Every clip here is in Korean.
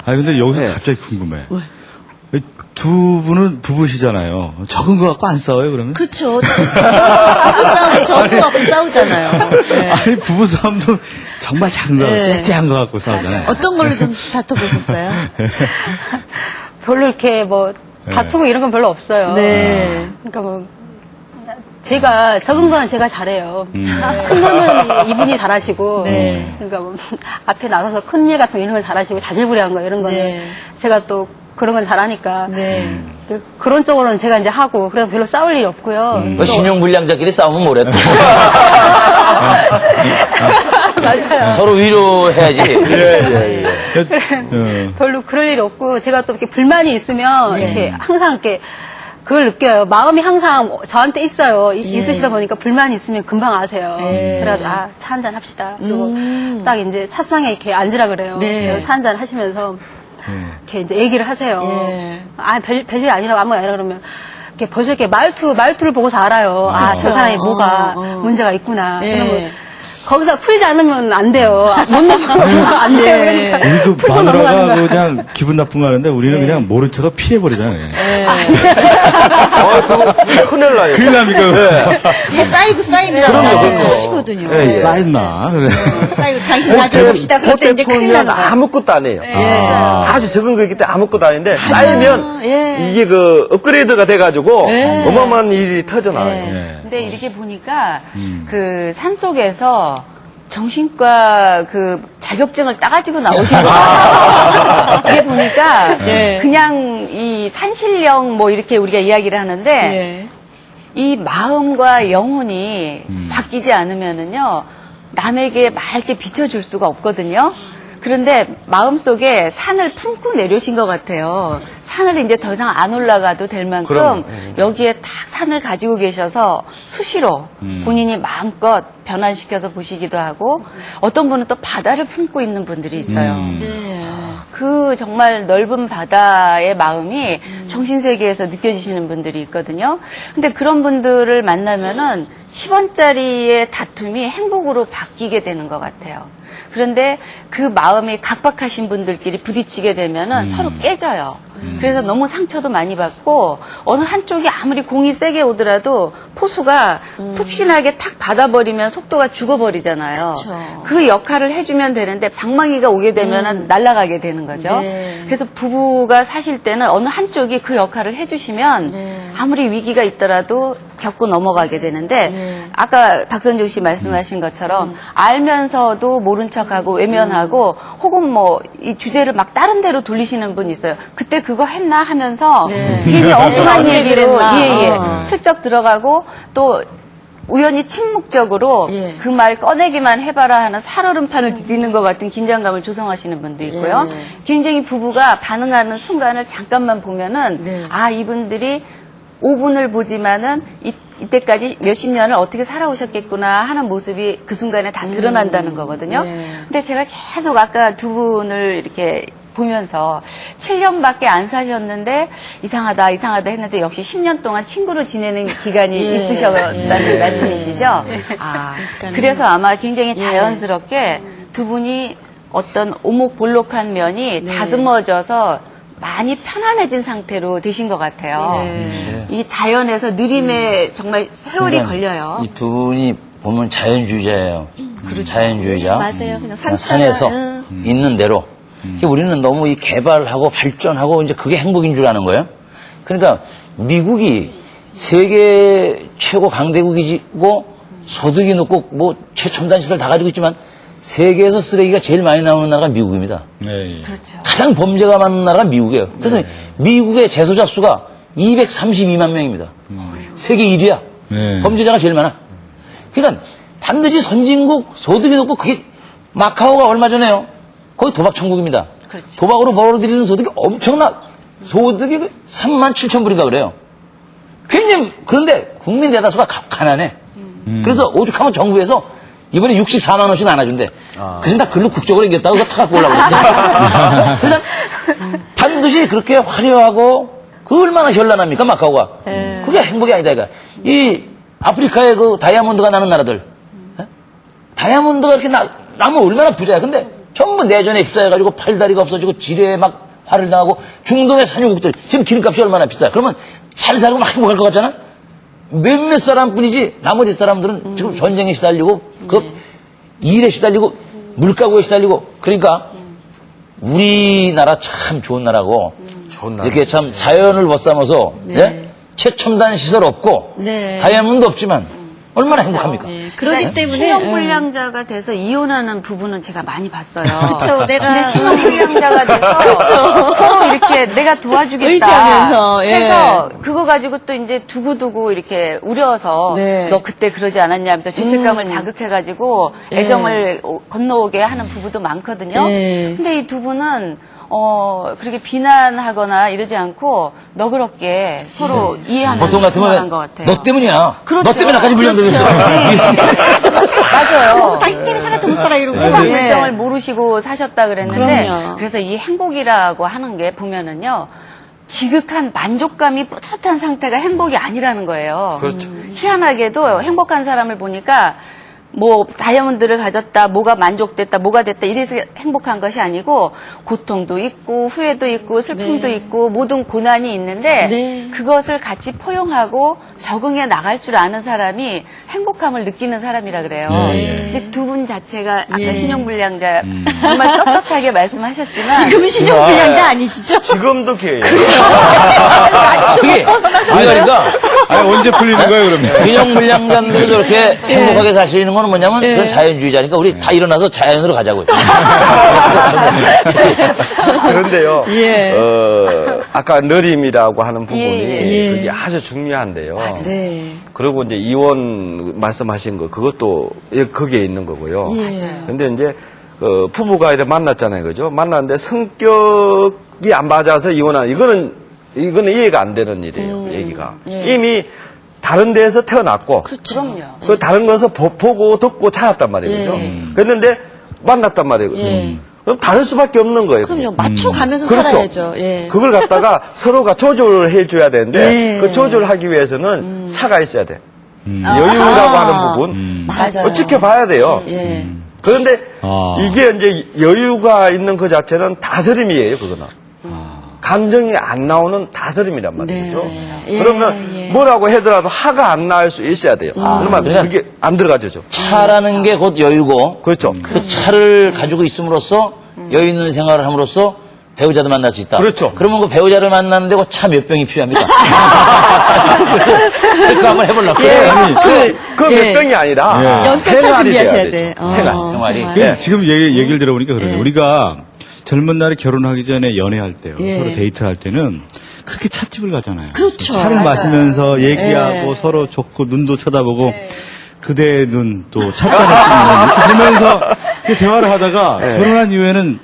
아니 근데 여기서 갑자기 궁금해. 왜? 두 분은 부부시잖아요. 적은 거 갖고 안 싸워요 그러면? 그쵸. 부부싸움, 적은 거 갖고 싸우잖아요. 네. 아니 부부싸움도 정말 작은 거, 째째한 거 갖고 싸우잖아요. 어떤 걸로 좀 다퉈보셨어요? 별로 이렇게 뭐 다투고 이런 건 별로 없어요. 네. 그러니까 뭐 제가 적은 거는 제가 잘해요. 큰 거는 이분이 잘하시고, 네. 그러니까 뭐 앞에 나서서 큰 일 같은 거 이런 걸 잘하시고 자질구레한 거 이런 거는 네. 제가 또 그런 건 잘하니까 네. 그런 쪽으로는 제가 이제 하고 그래서 별로 싸울 일이 없고요. 뭐 신용불량자끼리 싸우면 뭐래 또. 맞아요. 서로 위로해야지. 별로 그럴 일이 없고 제가 또 이렇게 불만이 있으면 이렇게 항상 이렇게 그걸 느껴요. 마음이 항상 저한테 있어요. 있으시다 보니까 불만이 있으면 금방 아세요. 그래서 차 한잔 합시다. 그리고 딱 이제 차상에 이렇게 앉으라 그래요. 네. 그래서 차 한잔 하시면서 이렇게 이제 얘기를 하세요. 별일 아니라고 아무것도 아니라 그러면 이렇게 벌써 이렇게 말투를 보고서 알아요. 저 사람이 뭐가 문제가 있구나. 그러면 거기서 풀지 않으면 안 돼요. 못 넘어가면 안 돼요. 그러니까 우리도 풀고 넘어가는 마누라가 거야. 그냥 기분 나쁜 거 하는데 우리는 그냥 모른 척하고 피해버리잖아요. 그거 큰일 나요. 큰일 납니까? 이게 쌓이면 나중에 커지거든요. 쌓였나? 그래. 쌓이고 당신 나중에 봅시다. 그럴 때 이제 큰일 나는 거야. 아무것도 아니에요. 아주 적은 거기 때문에 아무것도 아닌데 쌓이면 예. 이게 그 업그레이드가 돼가지고 어마어마한 일이 터져나와요. 근데 이렇게 보니까 그 산속에서 정신과 그 자격증을 따가지고 나오신 거예요. 이게 보니까 그냥 이 산신령 뭐 이렇게 우리가 이야기를 하는데 이 마음과 영혼이 바뀌지 않으면은요 남에게 맑게 비춰줄 수가 없거든요. 그런데 마음속에 산을 품고 내려오신 것 같아요. 산을 이제 더 이상 안 올라가도 될 만큼 여기에 딱 산을 가지고 계셔서 수시로 본인이 마음껏 변환시켜서 보시기도 하고 어떤 분은 또 바다를 품고 있는 분들이 있어요. 그 정말 넓은 바다의 마음이 정신세계에서 느껴지시는 분들이 있거든요. 근데 그런 분들을 만나면은 10원짜리의 다툼이 행복으로 바뀌게 되는 것 같아요. 그런데 그 마음이 각박하신 분들끼리 부딪히게 되면은 서로 깨져요. 그래서 너무 상처도 많이 받고 어느 한쪽이 아무리 공이 세게 오더라도 포수가 푹신하게 탁 받아버리면 속도가 죽어버리잖아요. 그 역할을 해주면 되는데 방망이가 오게 되면은 날아가게 되는 거죠. 그래서 부부가 사실 때는 어느 한쪽이 그 역할을 해주시면 아무리 위기가 있더라도 겪고 넘어가게 되는데 아까 박선조 씨 말씀하신 것처럼 알면서도 모른 척하고 외면하고 혹은 뭐 이 주제를 막 다른 데로 돌리시는 분이 있어요. 그때 그거 했나 하면서 괜히 엉뚱한 얘기로 슬쩍 들어가고 또 우연히 침묵적으로 그 말 꺼내기만 해봐라 하는 살얼음판을 디디는 것 같은 긴장감을 조성하시는 분도 있고요. 굉장히 부부가 반응하는 순간을 잠깐만 보면은 이분들이 5분을 보지만은 이때까지 몇십 년을 어떻게 살아오셨겠구나 하는 모습이 그 순간에 다 드러난다는 거거든요. 근데 제가 계속 아까 두 분을 이렇게 보면서 7년밖에 안 사셨는데 이상하다 했는데 역시 10년 동안 친구로 지내는 기간이 있으셨다는 말씀이시죠? 그래서 아마 굉장히 자연스럽게 두 분이 어떤 오목볼록한 면이 다듬어져서 많이 편안해진 상태로 되신 것 같아요. 이 자연에서 느림에 정말 세월이 걸려요. 이 두 분이 보면 자연주의자예요. 자연주의자. 맞아요. 그냥 산에서 있는 대로. 우리는 너무 이 개발하고 발전하고 이제 그게 행복인 줄 아는 거예요. 그러니까 미국이 세계 최고 강대국이고 소득이 높고 뭐 최첨단 시설 다 가지고 있지만 세계에서 쓰레기가 제일 많이 나오는 나라가 미국입니다. 그렇죠. 가장 범죄가 많은 나라가 미국이에요. 그래서 미국의 재소자 수가 232만 명입니다. 세계 1위야. 범죄자가 제일 많아. 그러니까 반드시 선진국 소득이 높고 그게 마카오가 얼마 전에요. 거기 도박 천국입니다. 도박으로 벌어들이는 소득이 엄청나. 소득이 3만 7천 불인가 그래요. 굉장히 그런데 국민 대다수가 가난해. 그래서 오죽하면 정부에서 이번에 64만 원씩 나눠준대. 그래서 다 글로 국적으로 이겼다고 그거 다 갖고 오려고 그랬대. 그래서 반드시 그렇게 화려하고 그 얼마나 현란합니까 마카오가. 그게 행복이 아니다 이거. 이 아프리카의 그 다이아몬드가 나는 나라들. 다이아몬드가 이렇게 나면 얼마나 부자야. 근데 전부 내전에 휩싸여가지고 팔다리가 없어지고 지뢰에 막 화를 당하고 중동의 산유국들 지금 기름값이 얼마나 비싸요. 그러면 잘 살고 막 행복할 것 같잖아. 몇몇 사람뿐이지 나머지 사람들은 지금 전쟁에 시달리고 그 일에 시달리고 물가구에 시달리고 그러니까 우리나라 참 좋은 나라고 좋은 나라. 이렇게 참 자연을 벗삼아서 예? 최첨단 시설 없고 네. 다이아몬드 없지만 얼마나 행복합니까? 네. 그렇기 때문에 신용불량자가 돼서 이혼하는 부부는 제가 많이 봤어요. 그렇죠. 내가 신용불량자가 돼서 서로 이렇게 내가 도와주겠다 의지하면서, 예. 해서 그거 가지고 또 이제 두고두고 이렇게 우려서 네. 너 그때 그러지 않았냐 하면서 죄책감을 자극해가지고 애정을 건너오게 하는 부부도 많거든요. 네. 근데 이 두 분은 그렇게 비난하거나 이러지 않고 너그럽게 서로 이해하면서 보통 같으면 생활한 것 같아요. 너 때문이야. 그렇죠. 너 때문에 나까지 물려들었어. 맞아요. 다시 때문에 살아 더 못 살아 이러고. 세상 물정을 모르시고 사셨다 그랬는데 그럼요. 그래서 이 행복이라고 하는 게 보면은요 지극한 만족감이 뿌듯한 상태가 행복이 아니라는 거예요. 그렇죠. 희한하게도 행복한 사람을 보니까 뭐 다이아몬드를 가졌다, 뭐가 만족됐다, 뭐가 됐다 이래서 행복한 것이 아니고 고통도 있고 후회도 있고 슬픔도 네. 있고 모든 고난이 있는데 네. 그것을 같이 포용하고 적응해 나갈 줄 아는 사람이 행복함을 느끼는 사람이라 그래요. 근데 두 분 자체가 아까 신용불량자 정말 떳떳하게 말씀하셨지만 지금은 신용불량자 아니시죠? 지금도 걔예요. 그게 그러니까 아니, 언제 풀리는 거예요, 그러면? 균형불량자들이 저렇게 행복하게 사시는 거는 뭐냐면 그건 자연주의자니까 우리 다 일어나서 자연으로 가자고요. 그런데요. 예. 아까 느림이라고 하는 부분이 예. 그게 아주 중요한데요. 네. 그리고 이제 이혼 말씀하신 거 그것도 거기에 있는 거고요. 예. 근데 이제 부부가 이렇게 만났잖아요, 그죠? 만났는데 성격이 안 맞아서 이혼하는 이거는 이해가 안 되는 일이에요, 얘기가. 예. 이미 다른 데에서 태어났고, 그럼요. 그 다른 것을 보고 듣고 자랐단 말이에요, 그죠? 그랬는데 만났단 말이에요. 그럼 다를 수밖에 없는 거예요. 그럼요. 맞춰가면서 그렇죠. 살아야죠. 예. 그걸 갖다가 서로가 조절을 해줘야 되는데 예. 그 조절하기 위해서는 차가 있어야 돼. 여유라고 하는 부분 맞아요. 지켜봐야 돼요. 예. 그런데 아. 이게 이제 여유가 있는 그 자체는 다스림이에요, 그거는. 감정이 안 나오는 다스림이란 말이죠. 네. 예, 그러면 예. 뭐라고 하더라도 화가 안 날 수 있어야 돼요. 그러면 그러니까 그게 안 들어가죠. 차라는 게 곧 여유고 그렇죠. 그 차를 가지고 있음으로써 여유 있는 생활을 함으로써 배우자도 만날 수 있다. 그렇죠. 그러면 그 배우자를 만나는데 그 차 몇 병이 필요합니까? 그거 한번 해보려고. 그 몇 예. 병이 아니라 예. 연결차 생활이 준비하셔야 돼야 돼. 되죠. 생활. 생활이. 정말. 예, 지금 얘기를 들어보니까 그러네요. 우리가 젊은 날에 결혼하기 전에 연애할 때요. 예. 서로 데이트할 때는 그렇게 찻집을 가잖아요. 그렇죠. 차를 맞아요. 마시면서 얘기하고 예. 서로 좋고 눈도 쳐다보고 그대의 눈 또 찻잔을 이렇게 보면서 그 대화를 하다가 결혼한 이후에는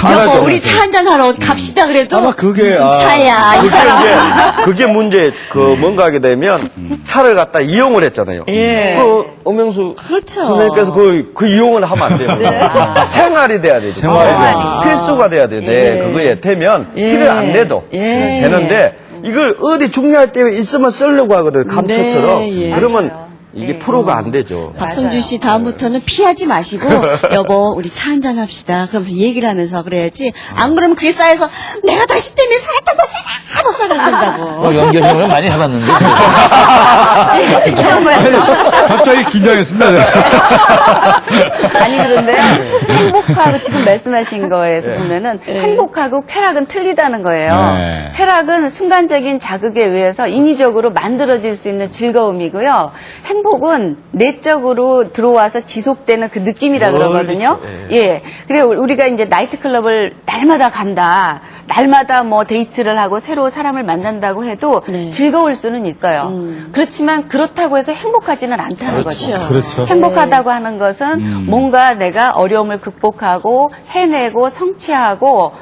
여보, 우리 차 한잔 하러 갑시다 그래도 아마 그게, 무슨 차야 이 사람. 그게 문제, 뭔가 하게 되면 차를 갖다 이용을 했잖아요. 예. 엄영수 그렇죠. 선생님께서 그 이용을 하면 안 돼요. 생활이 돼야 되죠. 필수가 돼야 돼요. 네, 그거에 되면 필요를 안 내도 예. 되는데 이걸 어디 중요할 때 있으면 쓰려고 하거든, 감초처럼. 네, 예. 그러면 이게 프로가 안 되죠. 박성준 씨 다음부터는 피하지 마시고 여보 우리 차 한잔 합시다. 그러면서 얘기를 하면서 그래야지. 안 그러면 그게 쌓여서 내가 다시 때문에 살았던 못 살아간다고. 연결형을 많이 해봤는데. 갑자기 긴장했습니다. 네. 아니 그런데 행복하고 지금 말씀하신 거에서 보면은 행복하고 쾌락은 틀리다는 거예요. 네. 쾌락은 순간적인 자극에 의해서 인위적으로 만들어질 수 있는 즐거움이고요. 행복은 내적으로 들어와서 지속되는 그 느낌이라 그러거든요. 예. 그리고 우리가 이제 나이트클럽을 날마다 간다. 날마다 뭐 데이트를 하고 새로 사람을 만난다고 해도 네. 즐거울 수는 있어요. 그렇지만 그렇다고 해서 행복하지는 않다는 거죠. 그렇죠. 행복하다고 하는 것은 뭔가 내가 어려움을 극복하고 해내고 성취하고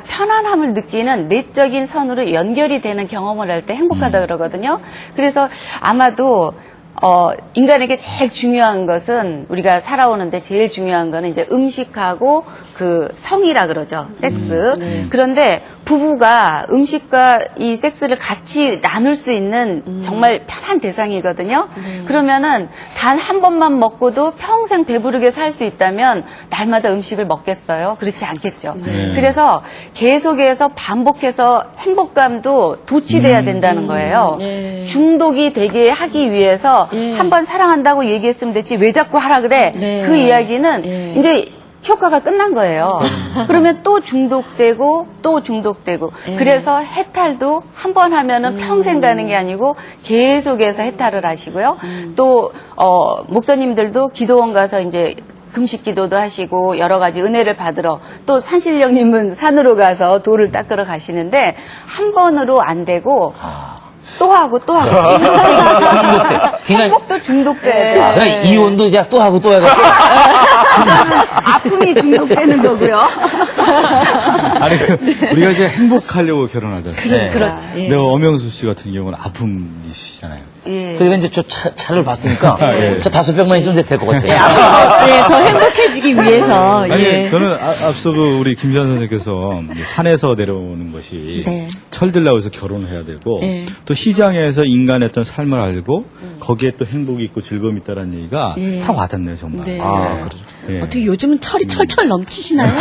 편안함을 느끼는 내적인 선으로 연결이 되는 경험을 할 때 행복하다 그러거든요. 그래서 아마도 인간에게 제일 중요한 것은 우리가 살아오는데 제일 중요한 거는 이제 음식하고 그 성이라 그러죠. 섹스. 그런데 부부가 음식과 이 섹스를 같이 나눌 수 있는 정말 편한 대상이거든요. 그러면은 단 한 번만 먹고도 평생 배부르게 살 수 있다면 날마다 음식을 먹겠어요? 그렇지 않겠죠. 그래서 계속해서 반복해서 행복감도 도취돼야 된다는 거예요. 중독이 되게 하기 위해서 한 번 사랑한다고 얘기했으면 됐지 왜 자꾸 하라 그래? 그 이야기는 이제 효과가 끝난 거예요. 그러면 또 중독되고 또 중독되고 그래서 해탈도 한 번 하면은 평생 가는 게 아니고 계속해서 해탈을 하시고요. 또 목사님들도 기도원 가서 이제 금식 기도도 하시고 여러 가지 은혜를 받으러 또 산신령님은 산으로 가서 돌을 닦으러 가시는데 한 번으로 안 되고 또 하고 또 하고 중독돼. 행복도 중독돼요. 그래 이혼도 이제 또 하고 또 해가지고. 아픔이 중독되는 거고요. 아니, 우리가 이제 행복하려고 결혼하잖아요. 그렇죠. 근데 엄영수 씨 같은 경우는 아픔이시잖아요. 예. 이제 저 차를 봤으니까 저 5병만 있으면 될 것 같아요. 더 행복해지기 위해서. 아니, 저는 앞서 우리 김지한 선생님께서 이제 산에서 내려오는 것이 네. 철들라고 해서 결혼을 해야 되고 네. 또 시장에서 인간의 어떤 삶을 알고 거기에 또 행복이 있고 즐거움이 있다는 얘기가 다 와닿네요, 정말. 네. 그렇죠. 예. 어떻게 요즘은 철이 철철 넘치시나요?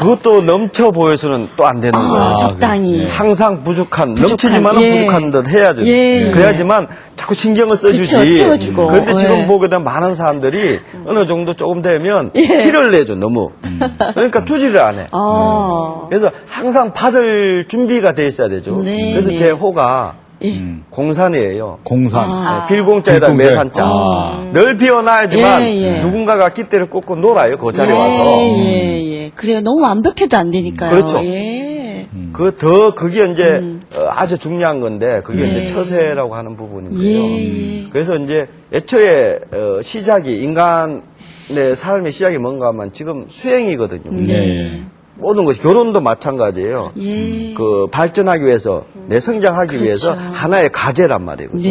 그것도 넘쳐 보여서는 또 안 되는 거예요. 적당히. 항상 넘치지만은 예. 부족한 듯 해야죠. 예. 그래야지만 자꾸 신경을 써주지. 그쵸, 채워주고. 그런데 지금 예. 보게 되면 많은 사람들이 어느 정도 조금 되면 티를 내죠, 너무. 그러니까 주지를 안 해. 그래서 항상 받을 준비가 돼 있어야 되죠. 네, 그래서 네. 제 호가 공산이에요. 공산. 빌공자에다 빌공자. 매산자. 늘 비워놔야지만 예. 누군가가 깃대를 꽂고 놀아요, 그 자리에 와서. 예. 그래요. 너무 완벽해도 안 되니까요. 그렇죠. 예. 그게 이제 아주 중요한 건데 그게 이제 처세라고 하는 부분인데요. 그래서 이제 애초에 시작이 인간의 삶의 시작이 뭔가 하면 지금 수행이거든요. 네. 모든 것이 결혼도 마찬가지예요. 그 발전하기 위해서 내 성장하기 위해서 하나의 과제란 말이에요. 그죠?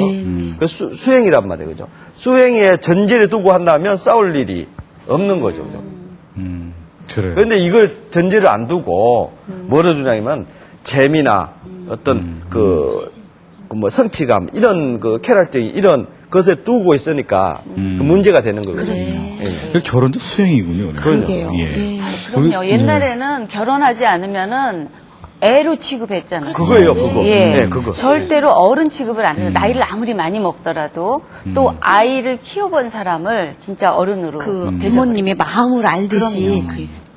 그 수행이란 말이에요. 그죠? 수행에 전제를 두고 한다면 싸울 일이 없는 거죠. 그죠? 그래요. 그런데 이걸 전제를 안 두고 뭐를 주냐면 재미나 어떤 뭐 성취감 이런 그 쾌락적인 이런 것에 두고 있으니까 그 문제가 되는 거거든요. 예. 그 결혼도 수행이군요. 그러게요. 예. 그럼요. 옛날에는 결혼하지 않으면은 애로 취급했잖아요. 그거예요, 그거. 예. 네, 그거. 절대로 어른 취급을 안 해요. 나이를 아무리 많이 먹더라도 또 아이를 키워본 사람을 진짜 어른으로 부모님의 마음을 알듯이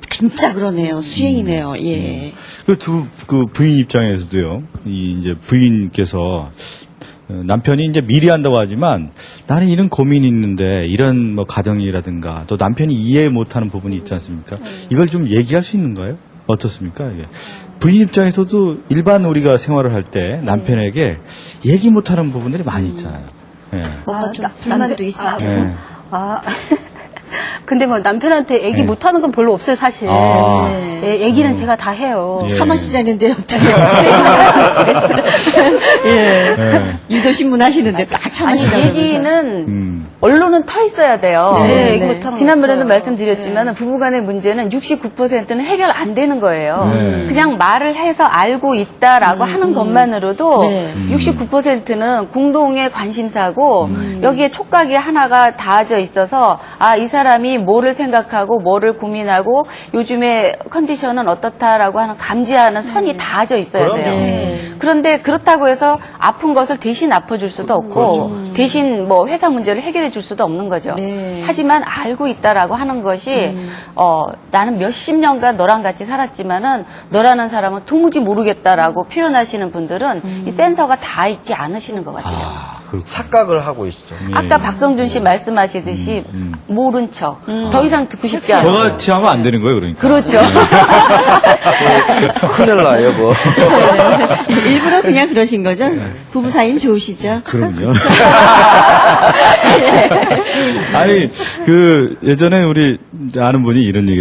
진짜 그러네요. 수행이네요. 예. 그 부인 입장에서도요. 이제 부인께서 남편이 이제 미리 한다고 하지만 나는 이런 고민이 있는데 이런 뭐 가정이라든가 또 남편이 이해 못하는 부분이 있지 않습니까? 이걸 좀 얘기할 수 있는가요? 어떻습니까? 이게? 부인 입장에서도 일반 우리가 생활을 할 때 남편에게 얘기 못하는 부분들이 많이 있잖아요. 예. 뭔가 좀 불만도 있을 때. 예. 근데 뭐 남편한테 얘기 못하는 건 별로 없어요, 사실. 예, 얘기는 제가 다 해요. 참아시자는데 어떻게 예. 유도신문 하시는데 딱 아니, 참아시자면서. 얘기는 언론은 터 있어야 돼요. 네, 얘기 못하는 거 지난번에도 없어요. 말씀드렸지만 부부간의 문제는 69%는 해결 안 되는 거예요. 그냥 말을 해서 알고 있다라고 하는 것만으로도 69%는 공동의 관심사고 여기에 촉각이 하나가 닿아져 있어서 이 사람이 뭐를 생각하고 뭐를 고민하고 요즘에 컨디션은 어떻다라고 하는 감지하는 선이 닿아져 있어야 돼요. 그런데 그렇다고 해서 아픈 것을 대신 아파줄 수도 없고 대신 뭐 회사 문제를 해결해 줄 수도 없는 거죠. 하지만 알고 있다라고 하는 것이 나는 몇십 년간 너랑 같이 살았지만은 너라는 사람은 도무지 모르겠다라고 표현하시는 분들은 이 센서가 다 있지 않으시는 것 같아요. 착각을 하고 있죠. 아까 박성준 씨 말씀하시듯이 모른 척. 더 이상 듣고 싶지 않아요. 저같이 하면 안 되는 거예요, 그러니까. 그렇죠. 큰일 나요, 뭐. 일부러 그냥 그러신 거죠? 부부 사이는 좋으시죠? 그럼요. 아니, 예전에 우리 아는 분이 이런 얘기를